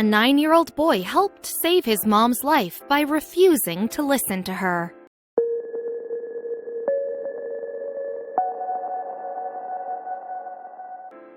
a 9-year-old boy helped save his mom's life by refusing to listen to her.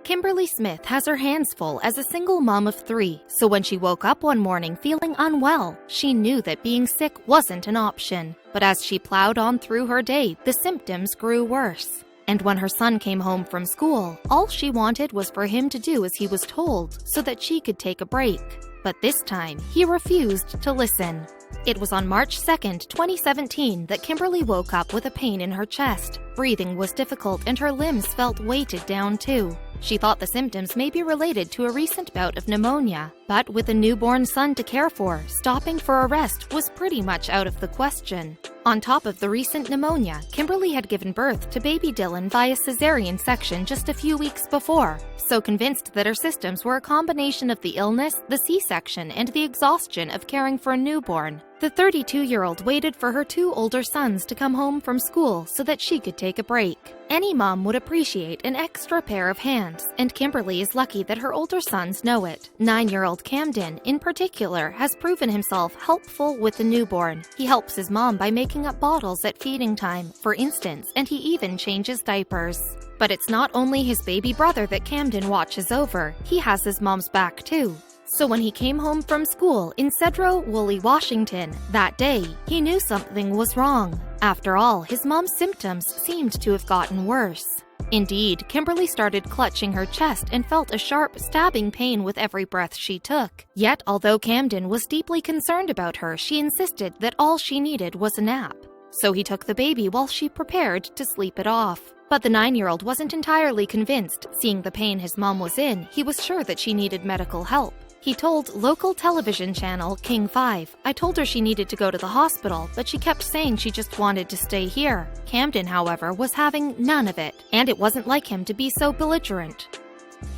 Kimberly Smith has her hands full as a single mom of 3, so when she woke up one morning feeling unwell, she knew that being sick wasn't an option. But as she plowed on through her day, the symptoms grew worse. And when her son came home from school, all she wanted was for him to do as he was told so that she could take a break. But this time, he refused to listen. It was on March 2nd, 2017 that Kimberly woke up with a pain in her chest. Breathing was difficult and her limbs felt weighted down too. She thought the symptoms may be related to a recent bout of pneumonia, but with a newborn son to care for, stopping for a rest was pretty much out of the question. On top of the recent pneumonia, Kimberly had given birth to baby Dylan via cesarean section just a few weeks before. So convinced that her symptoms were a combination of the illness, the C-section, and the exhaustion of caring for a newborn, the 32-year-old waited for her 2 older sons to come home from school so that she could take a break. Any mom would appreciate an extra pair of hands, and Kimberly is lucky that her older sons know it. 9-year-old Camden, in particular, has proven himself helpful with the newborn. He helps his mom by making up bottles at feeding time, for instance, and he even changes diapers. But it's not only his baby brother that Camden watches over, he has his mom's back too. So when he came home from school in Cedro Woolley, Washington, that day, he knew something was wrong. After all, his mom's symptoms seemed to have gotten worse. Indeed, Kimberly started clutching her chest and felt a sharp, stabbing pain with every breath she took. Yet, although Camden was deeply concerned about her, she insisted that all she needed was a nap. So he took the baby while she prepared to sleep it off. But the 9-year-old wasn't entirely convinced. Seeing the pain his mom was in, he was sure that she needed medical help. He told local television channel King 5, "I told her she needed to go to the hospital, but she kept saying she just wanted to stay here." Camden, however, was having none of it, and it wasn't like him to be so belligerent.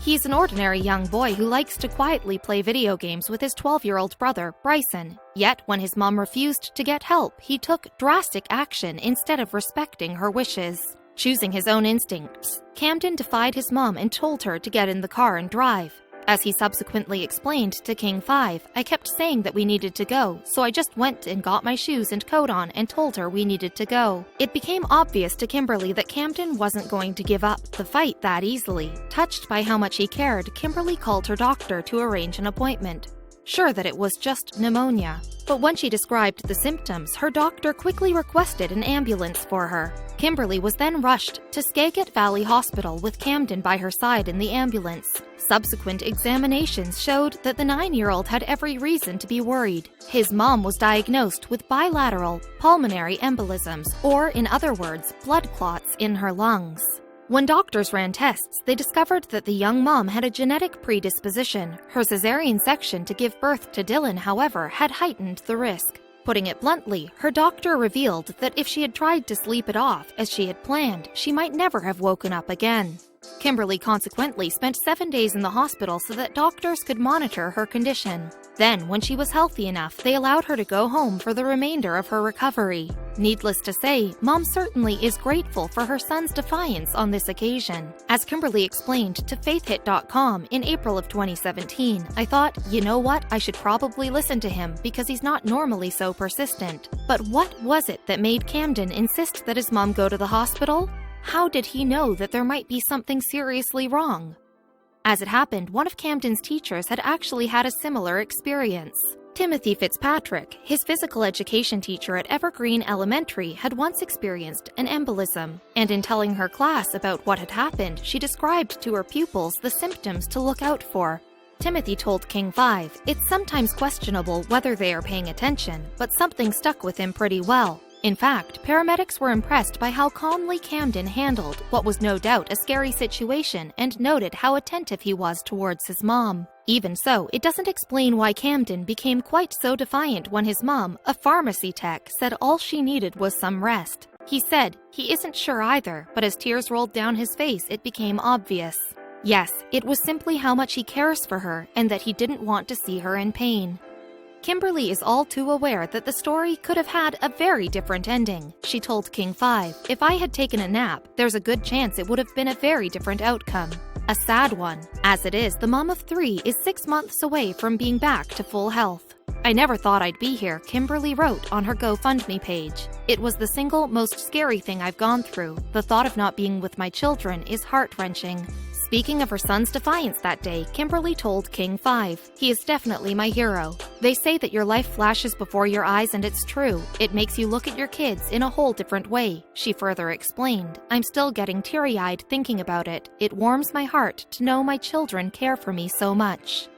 He's an ordinary young boy who likes to quietly play video games with his 12-year-old brother, Bryson. Yet, when his mom refused to get help, he took drastic action instead of respecting her wishes. Choosing his own instincts, Camden defied his mom and told her to get in the car and drive. As he subsequently explained to King 5, "I kept saying that we needed to go, so I just went and got my shoes and coat on and told her we needed to go." It became obvious to Kimberly that Camden wasn't going to give up the fight that easily. Touched by how much he cared, Kimberly called her doctor to arrange an appointment. Sure that it was just pneumonia. But when she described the symptoms, her doctor quickly requested an ambulance for her. Kimberly was then rushed to Skagit Valley Hospital with Camden by her side in the ambulance. Subsequent examinations showed that the 9-year-old had every reason to be worried. His mom was diagnosed with bilateral pulmonary embolisms, or in other words, blood clots in her lungs. When doctors ran tests, they discovered that the young mom had a genetic predisposition. Her cesarean section to give birth to Dylan, however, had heightened the risk. Putting it bluntly, her doctor revealed that if she had tried to sleep it off as she had planned, she might never have woken up again. Kimberly consequently spent 7 days in the hospital so that doctors could monitor her condition. Then, when she was healthy enough, they allowed her to go home for the remainder of her recovery. Needless to say, Mom certainly is grateful for her son's defiance on this occasion. As Kimberly explained to faithhit.com in April of 2017, "I thought, you know what, I should probably listen to him because he's not normally so persistent." But what was it that made Camden insist that his mom go to the hospital? How did he know that there might be something seriously wrong? As it happened, one of Camden's teachers had actually had a similar experience. Timothy Fitzpatrick, his physical education teacher at Evergreen Elementary, had once experienced an embolism, and in telling her class about what had happened, she described to her pupils the symptoms to look out for. Timothy told King 5, "It's sometimes questionable whether they are paying attention, but something stuck with him pretty well." In fact, paramedics were impressed by how calmly Camden handled what was no doubt a scary situation and noted how attentive he was towards his mom. Even so, it doesn't explain why Camden became quite so defiant when his mom, a pharmacy tech, said all she needed was some rest. He said he isn't sure either, but as tears rolled down his face, it became obvious. Yes, it was simply how much he cares for her and that he didn't want to see her in pain. Kimberly is all too aware that the story could have had a very different ending. She told King 5, "If I had taken a nap, there's a good chance it would have been a very different outcome." A sad one. As it is, the mom of 3 is 6 months away from being back to full health. I never thought I'd be here, Kimberly wrote on her GoFundMe page. It was the single most scary thing I've gone through. The thought of not being with my children is heart-wrenching. Speaking of her son's defiance that day, Kimberly told King 5, "He is definitely my hero. They say that your life flashes before your eyes and it's true. It makes you look at your kids in a whole different way." She further explained, "I'm still getting teary-eyed thinking about it. It warms my heart to know my children care for me so much."